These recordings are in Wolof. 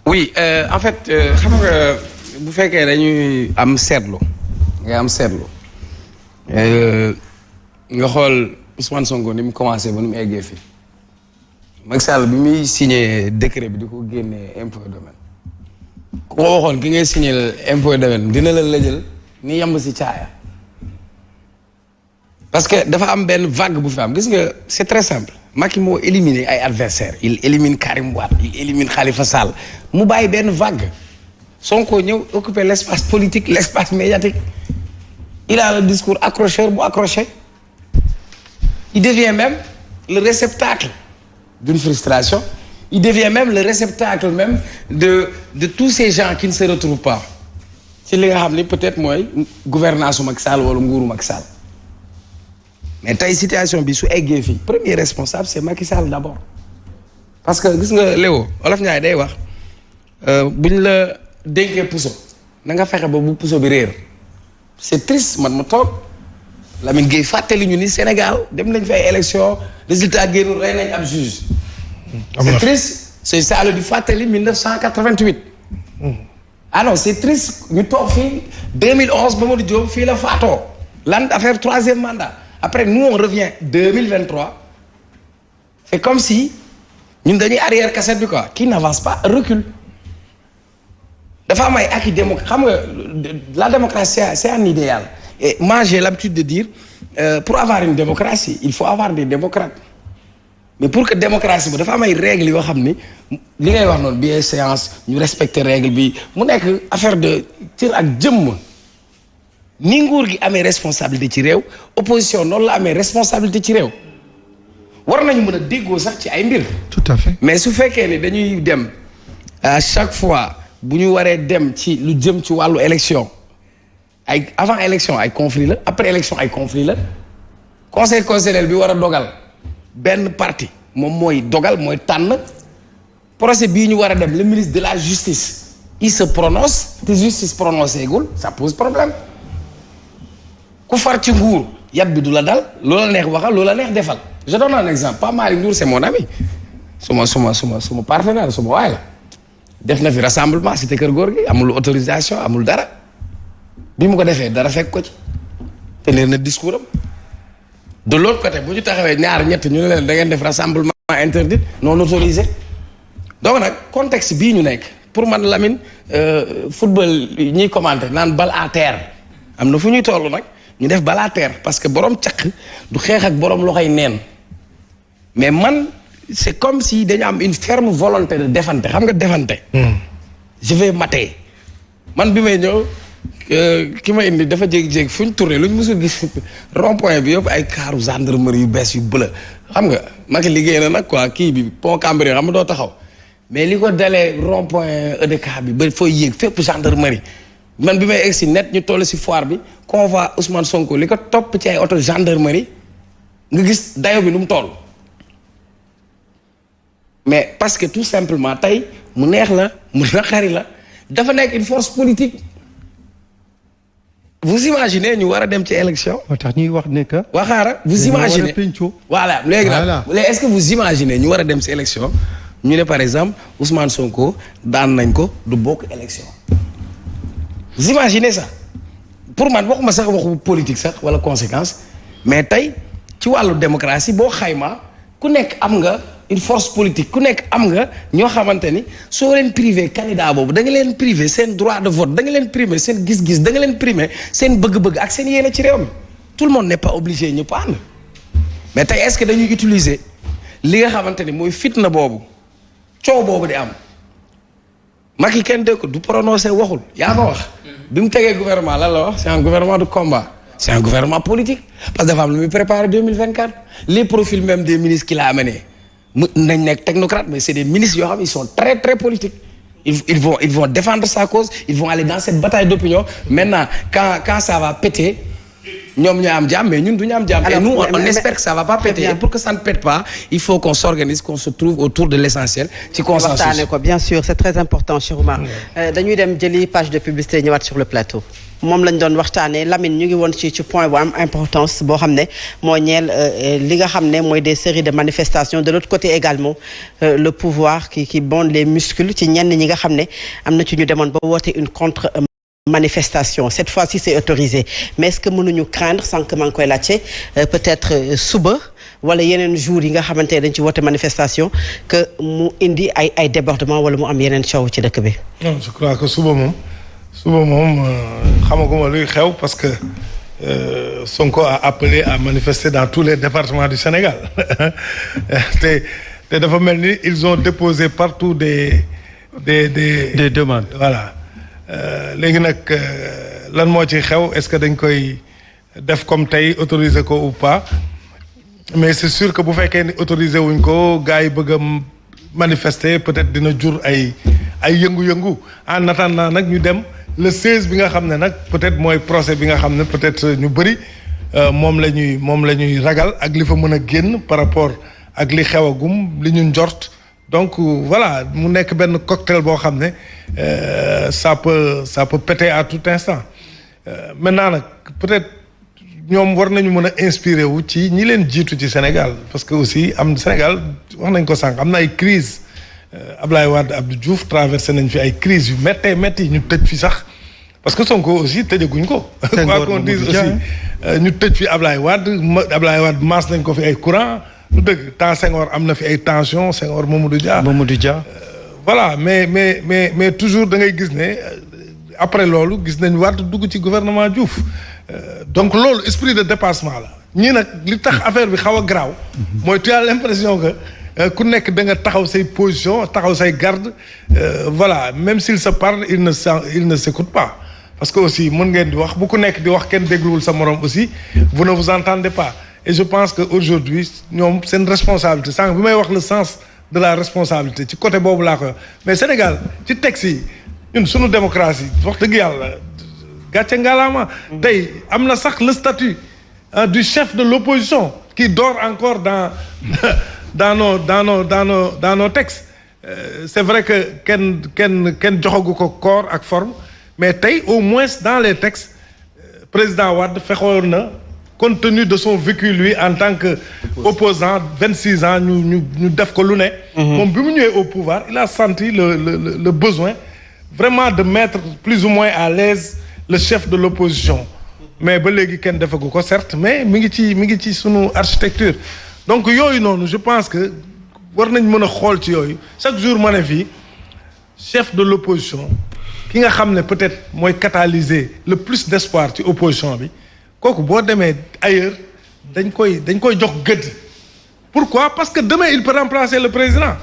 oui en fait xam nga bu fekkee dañuy am seetlu nga xool Ousmane Sonko ni mu commencé ba ni mu eggee fii Macky Sall bi muy signé décret bi di ko génnee impôt domaine ku ko waxoon ki ngay signé impôt domaine dina la lëjal ni yamb si caaya parce que dafa am benn vague bu fi am gis nga c'est très simple Macky moo éliminé ay adversaires il élimine Karim Wade il élimine Khalifa Sall mu bàyyi benn vague Sonko ñëw occuper l'espace politique l'espace médiatique il a le discours accrocheur bu accroché il devient même le réceptacle d'une frustration il devient même le réceptacle même de tous ces gens qui ne se retrouvent pas ci li nga xam ni peut-être mooy gouvernance Macky Sall wala nguuru Macky Sall mais tey situation bi su eggee fii premier responsable c'est Macky Sall d'abord parce que gis nga Léo Olof Ndiaye day wax buñ la dénkee puso na nga fexe ba bu puso bi réer c'est triste man ma toog Lamine Gueye fàttali ñu ni Sénégal dem nañ fi ay élection résultat génnul rey nañ ab juge c'est triste c'est ça di fàttali 1988 ah non c'est triste ñu toog fii 2011 Mamadou Diop fii la faatoo lan affaire troisième mandat après nous on revient 2023 c'est comme si ñun dañuy arrière cassette bi quoi qui n'avance pas recule dafa am ay acquis xam nga la démocratie c'est un idéal et moi j'ai l'habitude de dire pour avoir une démocratie il faut avoir des démocrates mais pour que démocratie bi dafa am ay règles yoo xam ni li ngay wax noonu bienséance ñu respecter règle bi mu nekk affaire de cër ak jëmm ni nguur gi amee responsabilité ci réew opposition noonu la amee responsabilité ci réew war nañu mën a déggoo sax ci ay mbir. tout à fait mais su fekkee ni dañuy dem à chaque fois bu ñu waree dem ci lu jëm ci wàllu élection ay avant élection ay conflit la après élection ay conflit la conseil constitutionnel bi war a dogal benn parti moom mooy dogal mooy tànn procès bii ñu war a dem le ministre de la justice il se prononce te justice prononcé gul ça pose problème. ku far ci nguur yat bi du la dal loola neex waxal loola neex defal je donne un exemple Pape Malick Ndour c'est mon ami suma partenaire suma waay la def na fi rassemblement cité kër góor gi amul autorisation amul dara bi mu ko defee dara fekk ko ci te leer na discours am de l'autre côté bu ñu taxawee ñaar ñett ñu ne leen da ngeen def rassemblement interdit non autorisé donc nag contexte bii ñu nekk pour man Lamine football ñuy commenter naan bal à terre am na fu ñuy toll nag ñu def balaa terre parce que borom caq du xeex ak borom loxoy neen mais man c'est comme si dañu am une ferme volonté de defante xam nga defante. je vais mater man bi may ñëw ki ma indi dafa jékki-jékki fu ñu tourné lu ñu mësul gis rond-point bi yëpp ay kaaru gendarmerie yu bees yu bëla xam nga Macky liggéey na nag quoi kii bi pont Cambérène xam nga doo taxaw mais li ko dalee rond-point EDK bi ba fooy yéeg fépp gendarmerie. man bi may egg si net ñu toll si foire bi convoi Ousmane Sonko li ko topp ci ay auto gendarmerie nga gis dayo bi lu mu toll mais parce que tout simplement tey mu neex la mu naqari la dafa nekk une force politique vous imaginez ñu war a dem ci élection. moo tax ñuy wax ne que. waxaara vous imaginez voilà léegi nag est-ce que vous imaginez ñu war a dem ci élection ñu ne par exemple Ousmane Sonko daan nañ ko du bokk élection. vous imaginez ça pour man waxuma sax waxu politique sax wala conséquence mais tey ci wàllu démocratie boo xayma ku nekk am nga une force politique ku nekk am nga ñoo xamante ni soo leen privé candidat boobu da nga leen privé seen droit de vote da nga leen privé seen gis-gis da nga leen privé seen bëgg-bëgg ak seen yéene ci réew mi tout le monde n'est pas obligé ñëpp ànd mais tey est-ce que dañuy utiliser li nga xamante ni mooy fitna boobu coow boobu di am Macky kenn dégg ko du prononcé waxul yaa ko wax bi mu tegee gouvernement lan la wax c'est un gouvernement de combat c'est un gouvernement politique parce que dafa am lu muy préparé 2024 les profils même des ministres qu'il a amené nañ nekk technocrate mais c'est des ministres yoo xam ils sont très très politiques ils vont défendre sa cause ils vont aller dans cette bataille d'opinion maintenant quand ça va péter ñoom ñoo am jàmm mais ñun du ñu am jàmm. Et nous on espère que ça va pas péter. Et pour que ça ne pète pas il faut qu'on s'organise qu'on se trouve autour de l'essentiel ci consensus. waxtaanee ko bien sûr c'est très important Cheikh Oumar dañuy dem jëli page de publicité ñëwaat sur le plateau. moom lañ doon waxtaanee Lamine ñu ngi woon ci point bu am importance boo xam ne moo ñeel li nga xam ne mooy des séries de manifestations de l'autre côté également le pouvoir qui bonde les muscles ci ñenn ñi nga xam ne am na ci ñu demoon ba woote une contre manifestation cette fois-ci c'est autorisé mais est-ce que mënuñu craindre sànq maa ngi koy laajte peut-être suba wala yeneen jours yi nga xamante ne dañ ci woote manifestation que mu indi ay débordement wala mu am yeneen coow ci dëkk bi. non je crois que suba moom xamaguma luy xew parce que Sonko a appelé à manifester dans tous les départements du Sénégal te dafa mel ni ils ont déposé partout des demandes. Voilà. Léegi nag lan moo ci xew est-ce que dañ koy def comme tey autoriser ko ou pas mais c'est sûr que bu fekkee ni autoriser wuñ ko gars yi bëgg a manifester peut-être dina jur ay yëngu-yëngu en attendant nag ñu dem le 16 bi nga xam ne nag peut-être mooy procès bi nga xam ne peut-être ñu bëri moom la ñuy ragal ak li fa mën a génn par rapport ak li xewagum li ñu njort. Donc voilà mu nekk benn cocktail boo xam ne ça peut péter à tout instant maintenant nag peut-être ñoom war nañu mën a inspirer wu ci ñi leen jiitu ci Sénégal parce que aussi Sénégal wax nañ ko sànq am na ay crise Ablaye Wade Abdou Diouf traversé nañ fi ay crises yu métti ñu tëj fi sax parce que Sonko aussi tëjaguñ ko. quoi qu'on dise aussi ñu tëj fi Ablaye Wade maas nañ ko fi ay courant. lu dëgg temps Senghor am na fi ay tension Senghor Mamadou Dia. Voilà mais toujours da ngay gis ne après loolu gis nañ Wade dugg ci gouvernement Diouf donc loolu esprit de dépassement la ñii nag li tax affaire bi xaw a garaaw mooy tu as l'impression que ku nekk da nga taxaw say position taxaw say garde voilà même s'il se parle il ne s'écoute pas parce que aussi mën ngeen di wax bu ku nekk di wax kenn dégluwul sa morom aussi vous ne vous entendez pas. Et je pense que aujourd'hui ñoom seen responsabilité sànq bi may wax le sens de la responsabilité ci côté boobu laa ko mais Sénégal ci texte yi ñun suñu démocratie wax dëgg yàlla gàcce ngalaama tey am na sax le statut du chef de l'opposition qui dort encore dans nos textes c'est vrai que kenn joxagu ko corps ak forme mais tey au moins dans les textes président Wade fexoon na compte tenu de son vécu lui en tant que opposant 26 ans ñu def ko lu ne moom bi mu ñëwee au pouvoir il a senti le besoin vraiment de mettre plus ou moins à l'aise le chef de l'opposition mais ba léegi kenn defagu ko certes mais mi ngi ci sunu architecture donc yooyu noonu je pense que war nañ mën a xool ci yooyu chaque jour ma ne fii chef de l'opposition ki nga xam ne peut-être mooy catalyser le plus d'espoir ci opposition bi kooku boo demee ailleurs dañ koy jox gëdd. Pourquoi? Parce que demain il peut remplacer le président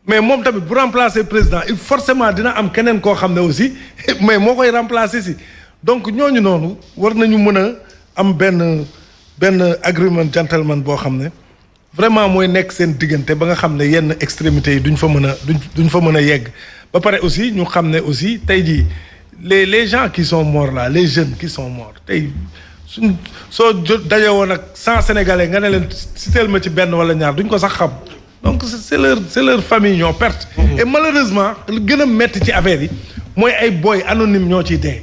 mais moom tamit bu remplacer président il forcément dina am keneen koo xam ne aussi mais moo koy remplacer si donc ñooñu noonu war nañu mën a am benn agreement gentleman boo xam ne vraiment mooy nekk seen diggante ba nga xam ne yenn extrémités yi duñ fa mën a yegg ba pare aussi ñu xam ne aussi tey jii les gens qui sont morts là les jeunes qui sont morts tey soo dajee woon ak 100 Sénégalais nga ne leen citeel ma ci benn wala ñaar duñ ko sax xam donc c'est leur famille ñoo perte. Et malheureusement lu gën a metti ci affaire yi mooy ay boy anonyme ñoo ciy dee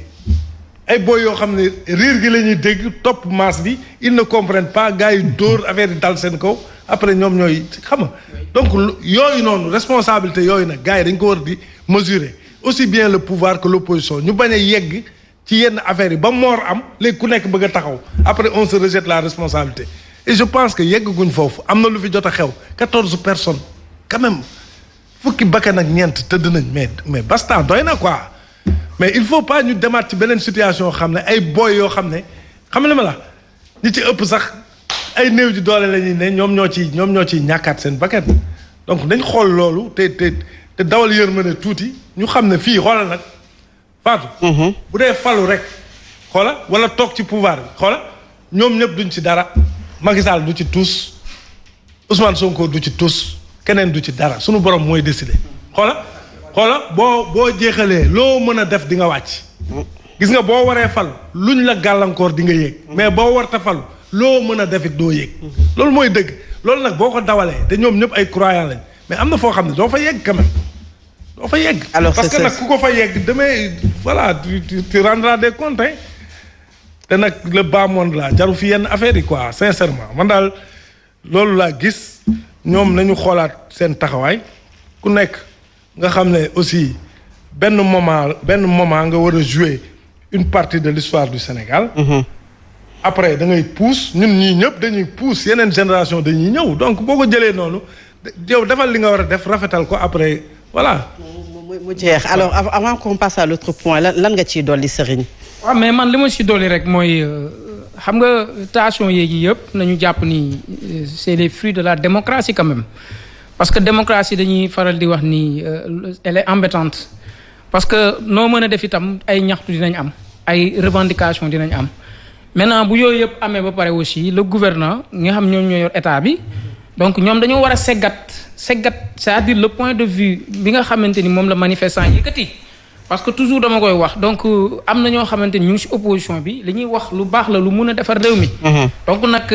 ay boy yoo xam ne riir gi la ñuy dégg topp masse bi ils ne comprennent pas gars yi dóor affaire yi dal seen kaw après ñoom ñooy xam nga donc yooyu noonu responsabilité yooyu nag gars yi dañ ko war di mesurer aussi bien le pouvoir que l'opposition ñu bañ a yegg ci yenn affaires yi ba moor am léegi ku nekk bëgg a taxaw après on se rejette la responsabilité et je pense que yegguñ foofu am na lu fi jot a xew 14 personnes quand même fukki bakkan ak ñeent tëdd nañ mais basta doy na quoi mais il faut pas ñu demaat ci beneen situation xam ne ay boy yoo xam ne xam ne ma la ñi ci ëpp sax ay néew ji doole la ñuy ne ñoom ñoo ciy ñàkkaat seen bakkan donc dañ xool loolu te dawal yërmande tuuti ñu xam ne fii xoolal nag Fatou. bu dee falu rek xoola wala toog ci pouvoir bi xoola ñoom ñëpp duñ ci dara Macky Sall du ci tous Ousmane Sonko du ci tous keneen du ci dara sunu borom mooy décider xoola boo jeexalee loo mën a def di nga wàcc gis nga boo waree falu luñ la gàllankoor di nga yéeg mais boo warta falu loo mën a defit doo yéeg loolu mooy dëgg loolu nag boo ko dawalee te ñoom ñëpp ay croyants lañ mais am na foo xam ne doo fa yegg quand même doo fa yegg. Alors parce que nag ku ko fa yegg demee voilà tu rendras des comptes hein. te nag le bas monde là jaru fi yenn affaire yi quoi sincèrement man daal loolu laa gis ñoom nañu xoolaat seen taxawaay ku nekk nga xam ne aussi benn moment nga war a jouer une partie de l'histoire du Sénégal. Après da ngay pousse ñun ñii ñëpp dañuy pousse yeneen génération dañuy ñëw donc boo ko jëlee noonu yow defal li nga war a def rafetal ko après voilà. mu jeex alors avant qu'on passe à l'autre point lan nga ciy dolli Serigne. waaw mais man li ma ci dolli rek mooy xam nga tension yeegi yëpp nañu jàpp ni c'est les fruits de la démocratie quand même parce que démocratie dañuy faral di wax ni elle est embêtante parce que noo mën a def itam ay ñaxtu dinañ am ay revendications dinañ am maintenant bu yooyu yëpp amee ba pare aussi le gouvernant nga xam ñoom ñoo yor état bi donc ñoom dañoo war a seggat c'est-à-dire le point de vue bi nga xamante ni moom la manifestant yëkkati parce que toujours dama koy wax donc am na ñoo xamante ni ñu ngi ci opposition bi li ñuy wax lu baax la lu mun a defar réew mi. donc nag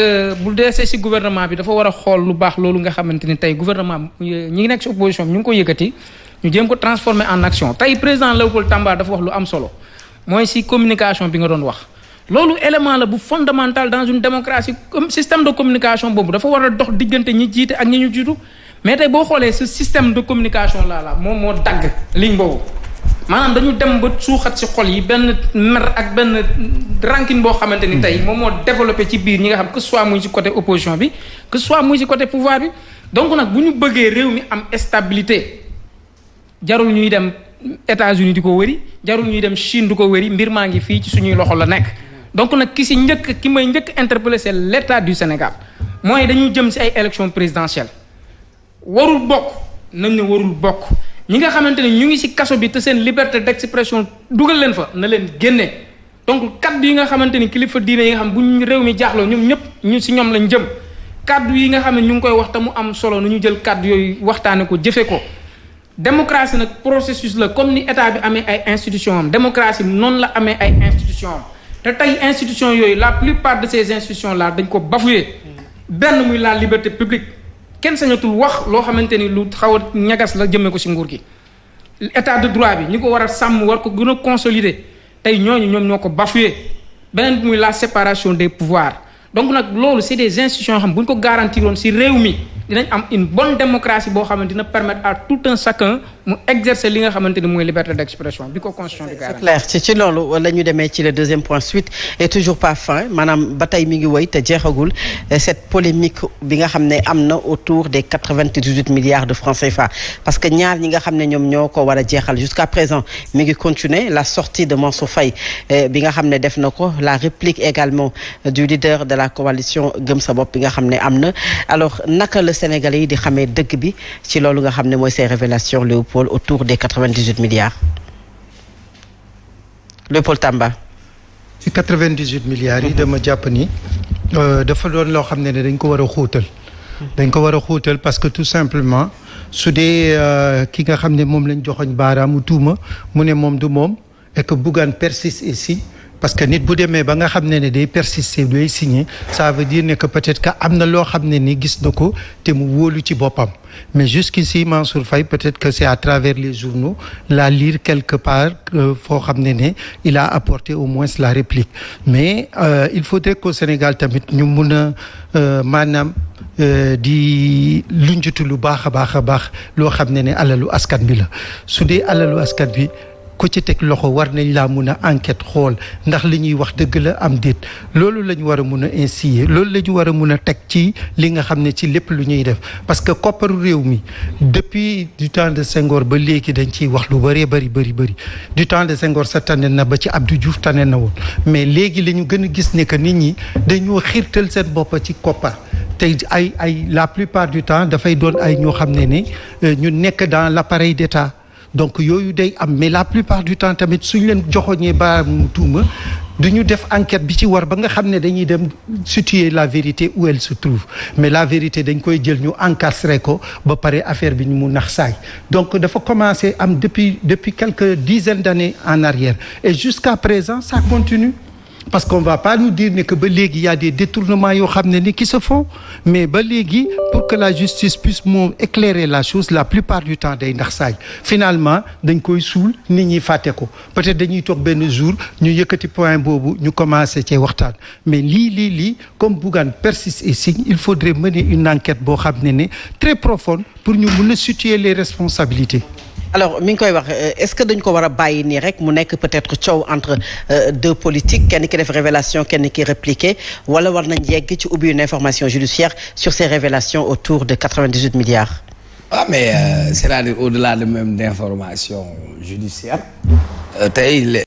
bu deesee ci gouvernement bi dafa war a xool lu baax loolu nga xamante ni tey gouvernement ñi ngi nekk ci opposition bi ñu ngi ko yëkkati ñu jéem ko transformer en action tey président Léopold Tamba dafa wax lu am solo mooy ci communication bi nga doon wax. loolu élément la bu fondamental dans une démocratie comme système de communication boobu dafa war a dox diggante ñi jiite ak ñi ñu jiitu mais tey boo xoolee ce système de communication là moom moo dagg ligne boobu. maanaam dañu dem ba suuxat ci xol yi benn mer ak benn rancune boo xamante ni tey moom moo développé ci biir ñi nga xam que ce soit muy ci côté opposition bi que ce soit muy ci côté pouvoir bi donc nag bu ñu bëggee réew mi am stabilité jarul ñuy dem États-Unis di ko wëri jarul ñuy dem Chine di ko wëri mbir maa ngi fii ci suñuy loxo la nekk donc nag ki may njëkk interpellé c'est l'État du Sénégal mooy dañu jëm ci ay élections présidentielles warul bokk nañ ne warul bokk ñi nga xamante ne ñu ngi ci kaso bi te seen liberté d'expression dugal leen fa na leen génne donc kaddu yi nga xamante ni kilifa diine yi nga xam bu ñu réew mi jaaxloo ñoom ñëpp ñu ci ñoom lañ jëm kaddu yi nga xam ne ñu ngi koy wax te mu am solo nu ñu jël kaddu yooyu waxtaane ko jëfe ko démocratie nag processus la comme ni état bi amee ay institutions am démocratie noonu la amee ay institutions am te tey institutions yooyu la plupart de ces institutions là dañ ko bafoué benn muy la liberté publique kenn sañatul wax loo xamante ni lu xaw a ñagas la jëmee ko ci nguur gi état de droit bi ñi ko war a sàmm war ko gën a consolider tey ñoom ñoo ko bafoué beneen bi muy la séparation des pouvoirs donc nag loolu c'est des institutions xam bu ñu ko garantiroon ci réew mi dinañ am une bonne démocratie boo xamante dina permettre à tout un chacun mu exercer li nga xamante ni mooy liberté d'expression bi ko constitution di garantie. C'est clair ci loolu la ñu demee ci le deuxième point suite et toujours pas fin maanaam ba tey mi ngi woy te jeexagul cette polémique bi nga xam ne am na autour des 98 milliards de francs CFA parce que ñaar ñi nga xam ne ñoom ñoo ko war a jeexal jusqu'à présent mi ngi continuer la sortie de Mansour Faye bi nga xam ne def na ko la réplique également du leader de la coalition Gëm Sa Bopp bi nga xam ne am na alors naka la Sénégalais yi di xamee dëgg bi ci loolu nga xam ne mooy ces révélations Léopold autour des 98 milliards Léopold Tamba. ci 98 milliards yi dama jàpp ni dafa doon loo xam ne dañ ko war a xóotal. dañ ko war a xóotal parce que tout simplement su dee ki nga xam ne moom lañ joxoñ baaraamu tuuma mu ne moom du moom et que Bougane persiste ici. parce que nit bu demee ba nga xam ne day persister day signer ça veut dire ne que peut-être que am na loo xam ne ni gis na ko te mu wóolu ci boppam mais jusqu'ici Mansour Faye peut-être que c'est à travers les journaux la lire quelque part foo xam ne il a apporté au moins la réplique mais il faudrait qu'au Sénégal tamit ñu mun a maanaam di lunjutu lu baax a baax loo xam ne alalu askan bi la su dee alalu askan bi ko ci teg loxo war nañ laa mun a enquête xool ndax li ñuy wax dëgg la am déet loolu la ñu war a mun a insister loolu la ñu war a mun a teg ci li nga xam ne ci lépp lu ñuy def parce que kopparu réew mi depuis du temps de Senghor ba léegi dañ ciy wax lu bëree bëri du temps de Senghor sa tane na ba ci Abdou Diouf tane na woon mais léegi la ñu gën a gis ne que nit ñi dañoo xiirtal seen bopp ci koppar tey ay la plupart du temps dafay doon ay ñoo xam ne ñu nekk dans l'appareil d'État donc yooyu day am mais la plupart du temps tamit suñ leen joxoñee baaraamu tuuma du ñu def enquête bi ci war ba nga xam ne dañuy dem situer la vérité où elle se trouve mais la vérité dañ koy jël ñu encastrer ko ba pare affaire bi ñu mu nax saay donc dafa commencer am depuis quelques dizaines d'années en arrière et jusqu'à présent ça continue parce qu'on va pas nous dire ne que ba léegi y a des détournements yoo xam ne ni qui se font mais ba léegi pour que la justice puisse moom éclairer la chose la plupart du temps day ndax saay finalement dañ koy suul nit ñi fàtte ko peut-être dañuy toog benn jour ñu yëkkati point boobu ñu commencé cee waxtaan mais lii comme Bougane persiste et signe il faudrait mener une enquête boo xam ne ne très profonde pour ñu mun a situer les responsabilités. alors mi ngi koy wax est-ce que dañ ko war a bàyyi nii rek mu nekk peut-être coow entre deux politiques kenn ki def révélation kenn ki répliqué wala war nañ yegg ci ubbi une information judiciaire sur ces révélations autour de 98 milliards. Ah mais c'est-à-dire au-delà de même d'information judiciaire tey